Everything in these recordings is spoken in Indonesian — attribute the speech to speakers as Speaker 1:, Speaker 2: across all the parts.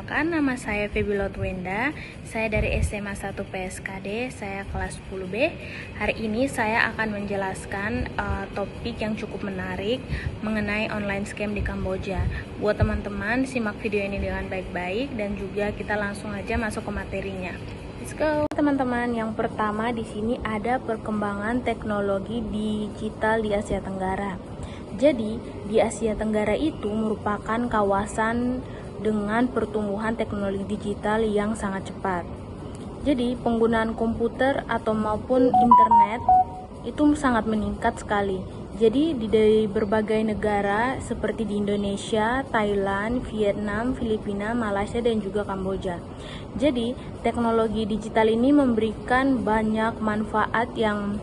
Speaker 1: Perkenalkan, nama saya Feby Lotwenda. Saya dari SMA 1 PSKD, saya kelas 10B. Hari ini saya akan menjelaskan topik yang cukup menarik mengenai online scam di Kamboja. Buat teman-teman, simak video ini dengan baik-baik dan juga kita langsung aja masuk ke materinya. Let's go. Teman-teman, yang pertama di sini ada perkembangan teknologi digital di Asia Tenggara. Jadi, di Asia Tenggara itu merupakan kawasan dengan pertumbuhan teknologi digital yang sangat cepat. Jadi, penggunaan komputer atau maupun internet itu sangat meningkat sekali. Jadi, dari berbagai negara seperti di Indonesia, Thailand, Vietnam, Filipina, Malaysia, dan juga Kamboja. Jadi, teknologi digital ini memberikan banyak manfaat yang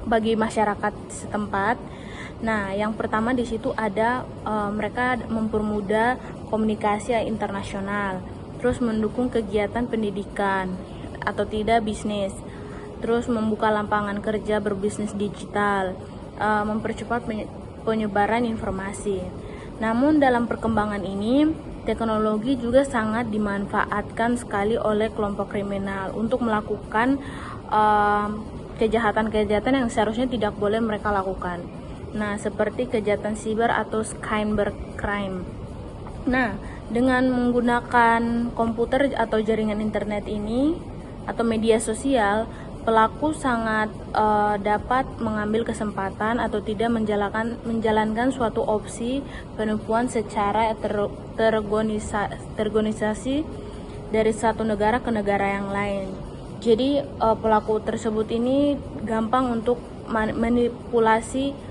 Speaker 1: bagi masyarakat setempat. Nah, yang pertama di situ ada mereka mempermudah komunikasi internasional, terus mendukung kegiatan pendidikan atau tidak bisnis, terus membuka lapangan kerja berbisnis digital, mempercepat penyebaran informasi. Namun dalam perkembangan ini, teknologi juga sangat dimanfaatkan sekali oleh kelompok kriminal untuk melakukan kejahatan-kejahatan yang seharusnya tidak boleh mereka lakukan. Nah, seperti kejahatan siber atau cybercrime. Nah, dengan menggunakan komputer atau jaringan internet ini atau media sosial, pelaku sangat dapat mengambil kesempatan atau tidak menjalankan suatu opsi penipuan secara terorganisasi dari satu negara ke negara yang lain. Jadi pelaku tersebut ini gampang untuk manipulasi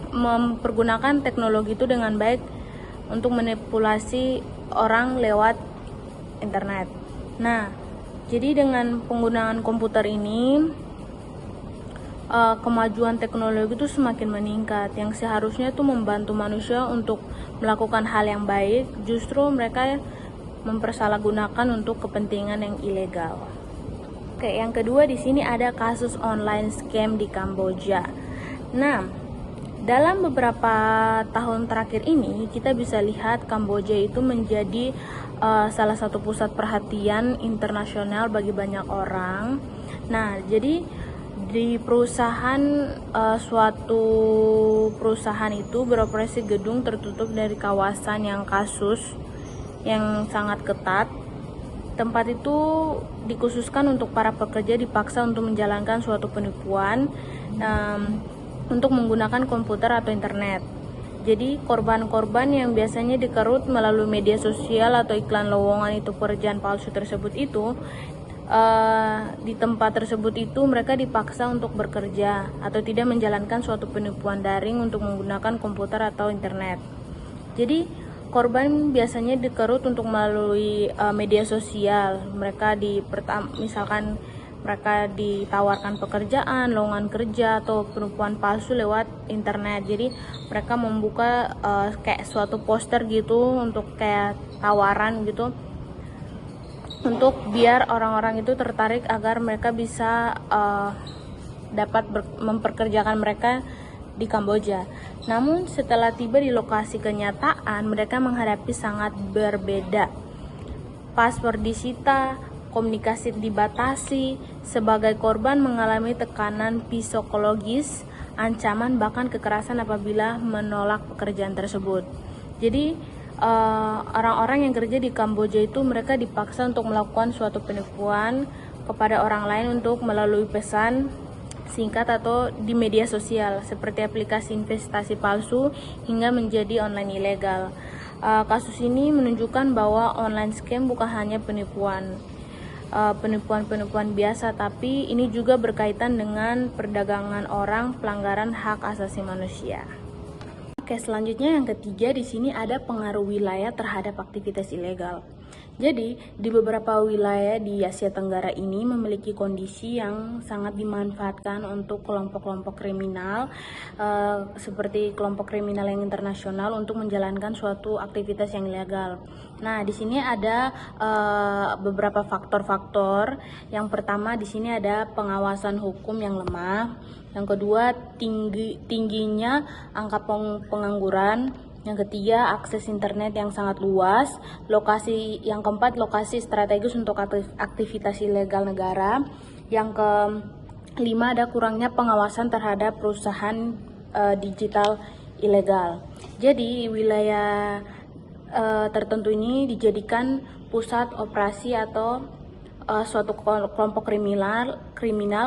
Speaker 1: mempergunakan teknologi itu dengan baik untuk manipulasi orang lewat internet. Nah, jadi dengan penggunaan komputer ini kemajuan teknologi itu semakin meningkat, yang seharusnya itu membantu manusia untuk melakukan hal yang baik, justru mereka mempersalahgunakan untuk kepentingan yang ilegal. Oke, yang kedua di sini ada kasus online scam di Kamboja. Nah, dalam beberapa tahun terakhir ini kita bisa lihat Kamboja itu menjadi salah satu pusat perhatian internasional bagi banyak orang. Nah, jadi di suatu perusahaan itu beroperasi gedung tertutup dari kawasan yang kasus yang sangat ketat. Tempat itu dikhususkan untuk para pekerja dipaksa untuk menjalankan suatu penipuan untuk menggunakan komputer atau internet. Jadi korban-korban yang biasanya dikerut melalui media sosial atau iklan lowongan itu pekerjaan palsu tersebut itu di tempat tersebut itu mereka dipaksa untuk bekerja atau tidak menjalankan suatu penipuan daring untuk menggunakan komputer atau internet. Jadi korban biasanya dikerut untuk melalui media sosial. Misalkan mereka ditawarkan pekerjaan, lowongan kerja atau penipuan palsu lewat internet. Jadi mereka membuka kayak suatu poster gitu untuk kayak tawaran gitu, untuk biar orang-orang itu tertarik agar mereka bisa dapat memperkerjakan mereka di Kamboja. Namun setelah tiba di lokasi kenyataan, mereka menghadapi sangat berbeda. Paspor disita, komunikasi dibatasi, sebagai korban mengalami tekanan psikologis, ancaman bahkan kekerasan apabila menolak pekerjaan tersebut. Jadi orang-orang yang kerja di Kamboja itu mereka dipaksa untuk melakukan suatu penipuan kepada orang lain untuk melalui pesan singkat atau di media sosial seperti aplikasi investasi palsu hingga menjadi online ilegal. Kasus ini menunjukkan bahwa online scam bukan hanya penipuan biasa, tapi ini juga berkaitan dengan perdagangan orang, pelanggaran hak asasi manusia. Oke, selanjutnya yang ketiga di sini ada pengaruh wilayah terhadap aktivitas ilegal. Jadi, di beberapa wilayah di Asia Tenggara ini memiliki kondisi yang sangat dimanfaatkan untuk kelompok-kelompok kriminal, seperti kelompok kriminal yang internasional untuk menjalankan suatu aktivitas yang ilegal. Nah, di sini ada beberapa faktor-faktor. Yang pertama di sini ada pengawasan hukum yang lemah. Yang kedua, tingginya angka pengangguran. Yang ketiga, akses internet yang sangat luas. Yang keempat, lokasi strategis untuk aktivitas ilegal negara. Yang kelima, ada kurangnya pengawasan terhadap perusahaan digital ilegal. Jadi, wilayah tertentu ini dijadikan pusat operasi atau suatu kelompok kriminal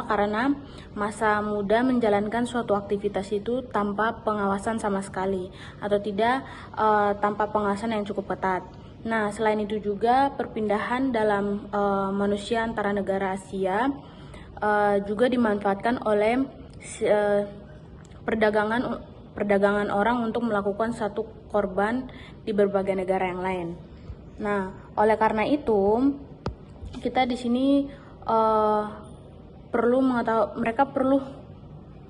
Speaker 1: karena masa muda menjalankan suatu aktivitas itu tanpa pengawasan sama sekali atau tidak tanpa pengawasan yang cukup ketat. Nah, selain itu juga perpindahan dalam manusia antara negara Asia juga dimanfaatkan oleh perdagangan orang untuk melakukan satu korban di berbagai negara yang lain. Nah, oleh karena itu kita di sini mereka perlu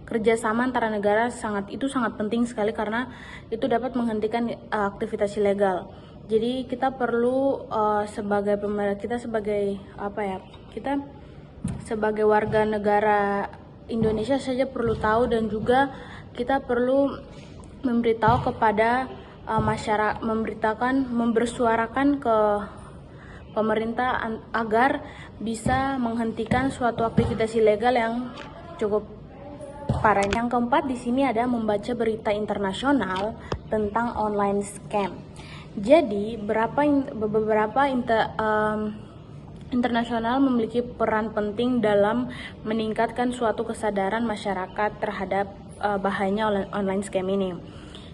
Speaker 1: kerjasama antara negara sangat penting sekali karena itu dapat menghentikan aktivitas ilegal. Jadi kita perlu kita sebagai warga negara Indonesia saja perlu tahu, dan juga kita perlu memberitahu kepada masyarakat, membersuarakan ke pemerintah agar bisa menghentikan suatu aktivitas ilegal yang cukup parah. Yang keempat di sini ada membaca berita internasional tentang online scam. Jadi beberapa internasional memiliki peran penting dalam meningkatkan suatu kesadaran masyarakat terhadap bahayanya online scam ini.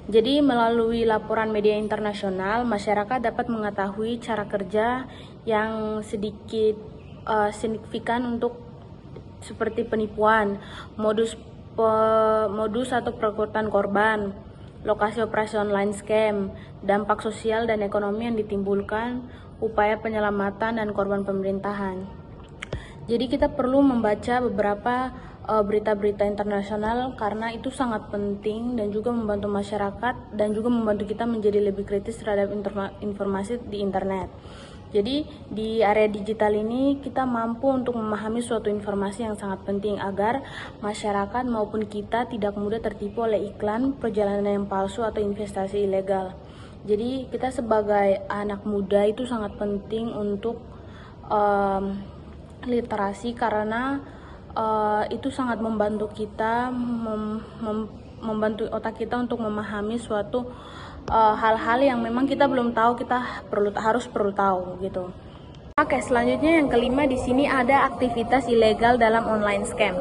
Speaker 1: Jadi melalui laporan media internasional, masyarakat dapat mengetahui cara kerja yang sedikit signifikan untuk seperti penipuan, modus atau perekrutan korban, lokasi operasi online scam, dampak sosial dan ekonomi yang ditimbulkan, upaya penyelamatan dan korban pemerintahan. Jadi kita perlu membaca beberapa berita-berita internasional karena itu sangat penting dan juga membantu masyarakat dan juga membantu kita menjadi lebih kritis terhadap informasi di internet. Jadi di area digital ini kita mampu untuk memahami suatu informasi yang sangat penting agar masyarakat maupun kita tidak mudah tertipu oleh iklan, perjalanan yang palsu atau investasi ilegal. Jadi kita sebagai anak muda itu sangat penting untuk literasi karena itu sangat membantu kita, membantu otak kita untuk memahami suatu hal-hal yang memang kita belum tahu, kita harus perlu tahu gitu. Oke, selanjutnya yang kelima di sini ada aktivitas ilegal dalam online scam.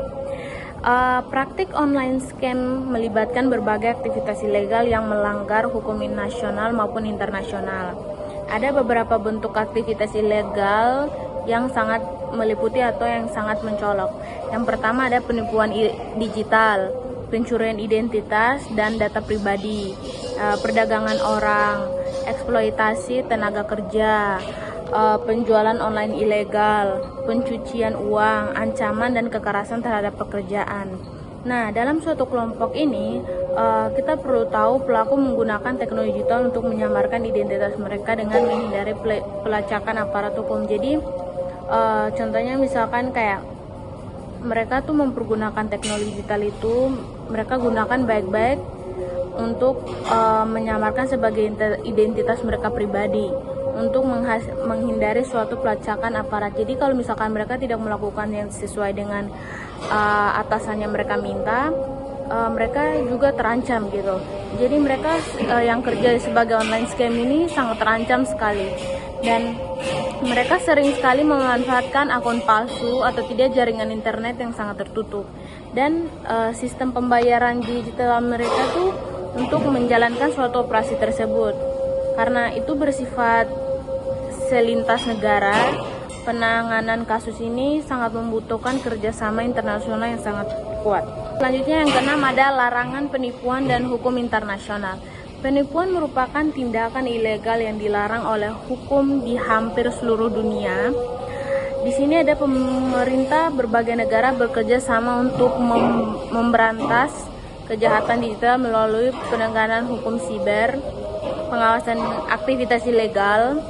Speaker 1: Praktik online scam melibatkan berbagai aktivitas ilegal yang melanggar hukum nasional maupun internasional. Ada beberapa bentuk aktivitas ilegal yang sangat meliputi atau yang sangat mencolok. Yang pertama ada penipuan digital, pencurian identitas dan data pribadi, perdagangan orang, eksploitasi tenaga kerja, penjualan online ilegal, pencucian uang, ancaman dan kekerasan terhadap pekerjaan. Nah, dalam suatu kelompok ini, kita perlu tahu pelaku menggunakan teknologi digital untuk menyamarkan identitas mereka dengan menghindari pelacakan aparat hukum. Jadi, contohnya misalkan kayak mereka tuh mempergunakan teknologi digital itu, mereka gunakan baik-baik untuk menyamarkan sebagai identitas mereka pribadi untuk menghindari suatu pelacakan aparat. Jadi kalau misalkan mereka tidak melakukan yang sesuai dengan atasannya mereka minta, mereka juga terancam gitu. Jadi mereka yang kerja sebagai online scam ini sangat terancam sekali, dan mereka sering sekali memanfaatkan akun palsu atau tidak jaringan internet yang sangat tertutup, dan sistem pembayaran digital mereka tuh untuk menjalankan suatu operasi tersebut. Karena itu bersifat selintas negara, penanganan kasus ini sangat membutuhkan kerjasama internasional yang sangat kuat. Selanjutnya yang keenam ada larangan penipuan dan hukum internasional. Penipuan merupakan tindakan ilegal yang dilarang oleh hukum di hampir seluruh dunia. Di sini ada pemerintah berbagai negara bekerja sama untuk memberantas kejahatan digital melalui penegakan hukum siber, pengawasan aktivitas ilegal,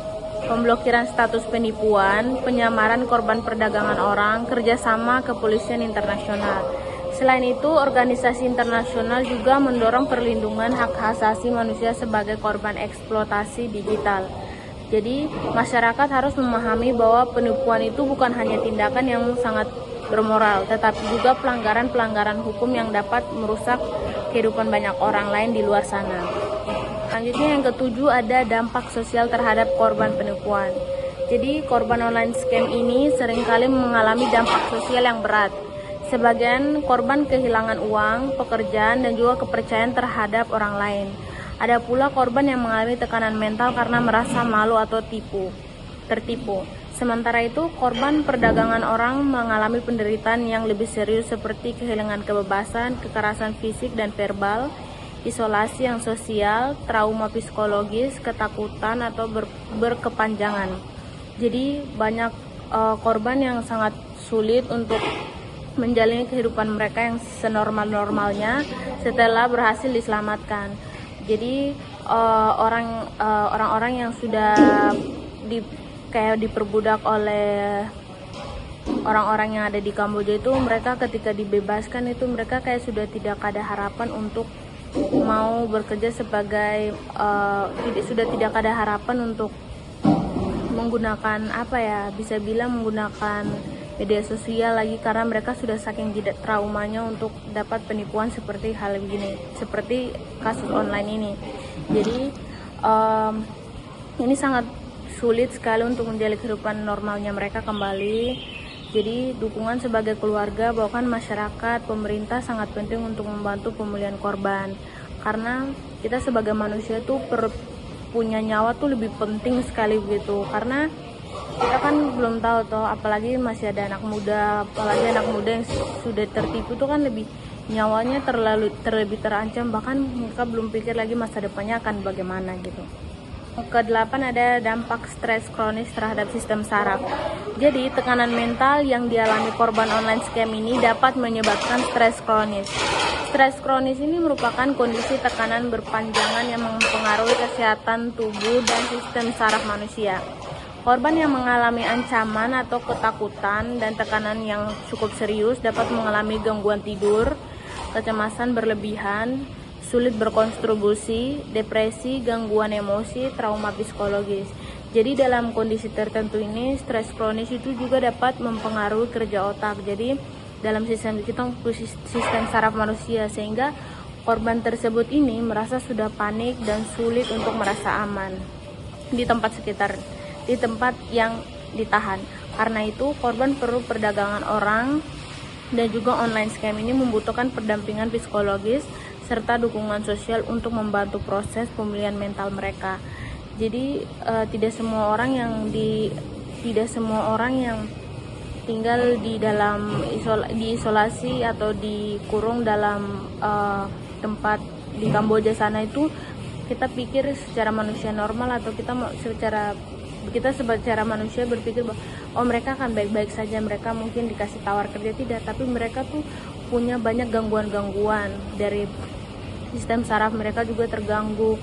Speaker 1: pemblokiran status penipuan, penyamaran korban perdagangan orang, kerjasama kepolisian internasional. Selain itu, organisasi internasional juga mendorong perlindungan hak asasi manusia sebagai korban eksploitasi digital. Jadi, masyarakat harus memahami bahwa penipuan itu bukan hanya tindakan yang sangat bermoral, tetapi juga pelanggaran-pelanggaran hukum yang dapat merusak kehidupan banyak orang lain di luar sana. Selanjutnya yang ketujuh ada dampak sosial terhadap korban penipuan. Jadi, korban online scam ini seringkali mengalami dampak sosial yang berat. Sebagian korban kehilangan uang, pekerjaan, dan juga kepercayaan terhadap orang lain. Ada pula korban yang mengalami tekanan mental karena merasa malu atau tertipu. Sementara itu, korban perdagangan orang mengalami penderitaan yang lebih serius seperti kehilangan kebebasan, kekerasan fisik dan verbal, isolasi yang sosial, trauma psikologis, ketakutan atau berkepanjangan. Jadi banyak korban yang sangat sulit untuk menjalani kehidupan mereka yang senormal-normalnya setelah berhasil diselamatkan. Jadi orang-orang yang sudah diperbudak oleh orang-orang yang ada di Kamboja itu, mereka ketika dibebaskan itu mereka kayak sudah tidak ada harapan untuk mau bekerja sebagai sudah tidak ada harapan untuk menggunakan bisa bilang menggunakan media sosial lagi, karena mereka sudah saking tidak traumanya untuk dapat penipuan seperti hal begini, seperti kasus online ini. Jadi ini sangat sulit sekali untuk menjalani kehidupan normalnya mereka kembali. Jadi dukungan sebagai keluarga, bahkan masyarakat, pemerintah sangat penting untuk membantu pemulihan korban, karena kita sebagai manusia tuh punya nyawa tuh lebih penting sekali begitu, karena kita kan belum tahu toh, apalagi masih ada anak muda, yang sudah tertipu tuh kan lebih nyawanya terlebih terancam, bahkan mereka belum pikir lagi masa depannya akan bagaimana gitu. Kedelapan ada dampak stres kronis terhadap sistem saraf. Jadi tekanan mental yang dialami korban online scam ini dapat menyebabkan stres kronis. Stres kronis ini merupakan kondisi tekanan berpanjangan yang mempengaruhi kesehatan tubuh dan sistem saraf manusia. Korban yang mengalami ancaman atau ketakutan dan tekanan yang cukup serius dapat mengalami gangguan tidur, kecemasan berlebihan, sulit berkontribusi, depresi, gangguan emosi, trauma psikologis. Jadi dalam kondisi tertentu ini, stres kronis itu juga dapat mempengaruhi kerja otak. Jadi dalam sistem saraf manusia, sehingga korban tersebut ini merasa sudah panik dan sulit untuk merasa aman di tempat yang ditahan. Karena itu, korban perlu perdagangan orang dan juga online scam ini membutuhkan pendampingan psikologis serta dukungan sosial untuk membantu proses pemulihan mental mereka. Jadi tidak semua orang yang tinggal di dalam isolasi atau dikurung dalam tempat di Kamboja sana itu kita pikir secara manusia normal, atau kita secara manusia berpikir bahwa mereka akan baik-baik saja, mereka mungkin dikasih tawar kerja, tidak, tapi mereka tuh punya banyak gangguan-gangguan. Dari sistem saraf mereka juga terganggu,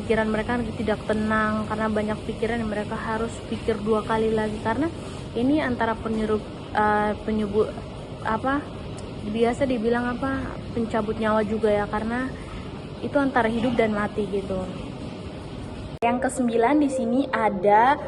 Speaker 1: pikiran mereka tidak tenang karena banyak pikiran yang mereka harus pikir dua kali lagi, karena ini antara biasa dibilang pencabut nyawa juga ya, karena itu antara hidup dan mati gitu. Yang ke-9 di sini ada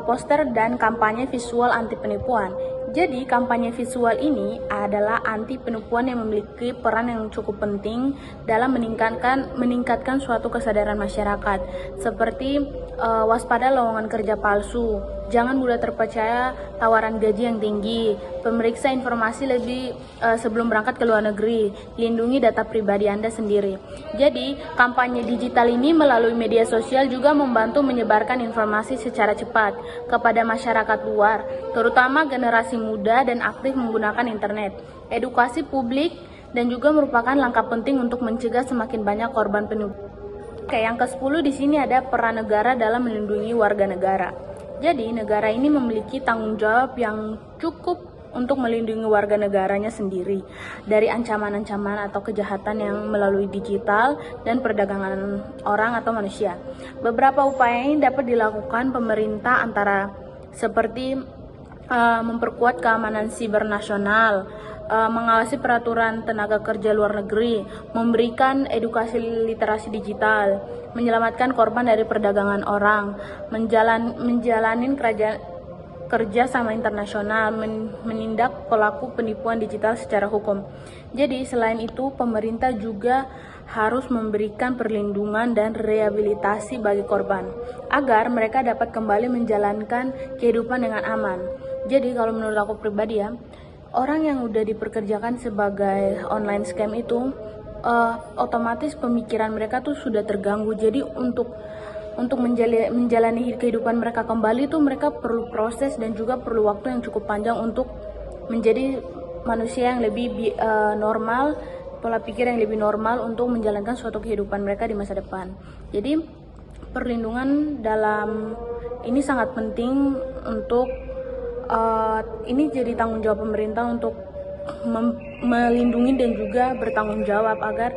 Speaker 1: poster dan kampanye visual anti penipuan. Jadi kampanye visual ini adalah anti penipuan yang memiliki peran yang cukup penting dalam meningkatkan suatu kesadaran masyarakat, seperti waspada lowongan kerja palsu, jangan mudah terpercaya tawaran gaji yang tinggi, pemeriksa informasi lebih sebelum berangkat ke luar negeri, lindungi data pribadi Anda sendiri. Jadi kampanye digital ini melalui media sosial juga membantu menyebarkan informasi secara cepat kepada masyarakat luar, terutama generasi muda dan aktif menggunakan internet. Edukasi publik dan juga merupakan langkah penting untuk mencegah semakin banyak korban penipuan. Oke, yang ke-10 di sini ada peran negara dalam melindungi warga negara. Jadi negara ini memiliki tanggung jawab yang cukup untuk melindungi warga negaranya sendiri dari ancaman-ancaman atau kejahatan yang melalui digital dan perdagangan orang atau manusia. Beberapa upaya ini dapat dilakukan pemerintah, antara seperti memperkuat keamanan siber nasional, mengawasi peraturan tenaga kerja luar negeri, memberikan edukasi literasi digital, menyelamatkan korban dari perdagangan orang, menjalani kerja sama internasional, menindak pelaku penipuan digital secara hukum. Jadi selain itu pemerintah juga harus memberikan perlindungan dan rehabilitasi bagi korban agar mereka dapat kembali menjalankan kehidupan dengan aman. Jadi kalau menurut aku pribadi ya, orang yang udah diperkerjakan sebagai online scam itu otomatis pemikiran mereka tuh sudah terganggu. Jadi untuk menjalani kehidupan mereka kembali tuh mereka perlu proses dan juga perlu waktu yang cukup panjang untuk menjadi manusia yang lebih normal, pola pikir yang lebih normal untuk menjalankan suatu kehidupan mereka di masa depan. Jadi perlindungan dalam ini sangat penting untuk ini jadi tanggung jawab pemerintah untuk melindungi dan juga bertanggung jawab agar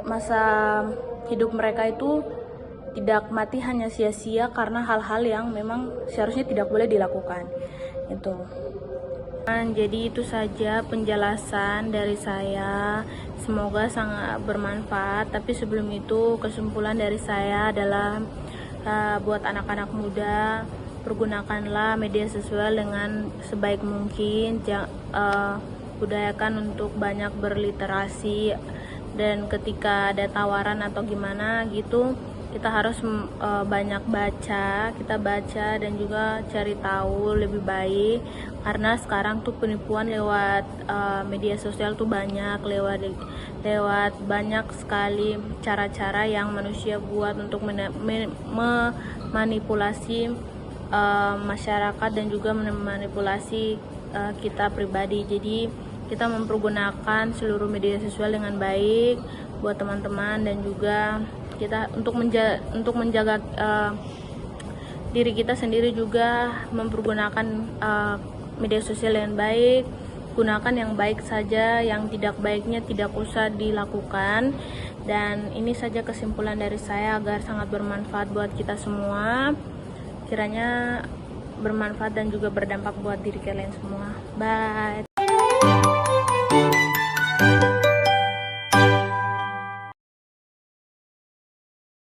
Speaker 1: masa hidup mereka itu tidak mati hanya sia-sia karena hal-hal yang memang seharusnya tidak boleh dilakukan. Itu. Jadi itu saja penjelasan dari saya. Semoga sangat bermanfaat. Tapi sebelum itu kesimpulan dari saya adalah buat anak-anak muda, pergunakanlah media sosial dengan sebaik mungkin. Budayakan untuk banyak berliterasi, dan ketika ada tawaran atau gimana gitu, kita harus banyak baca, dan juga cari tahu lebih baik, karena sekarang tuh penipuan lewat media sosial tuh banyak, lewat banyak sekali cara-cara yang manusia buat untuk memanipulasi masyarakat dan juga memanipulasi kita pribadi. Jadi kita mempergunakan seluruh media sosial dengan baik buat teman-teman, dan juga kita untuk menjaga diri kita sendiri juga mempergunakan media sosial dengan baik. Gunakan yang baik saja, yang tidak baiknya tidak usah dilakukan. Dan ini saja kesimpulan dari saya agar sangat bermanfaat buat kita semua. Kiranya bermanfaat dan juga berdampak buat diri kalian semua. Bye.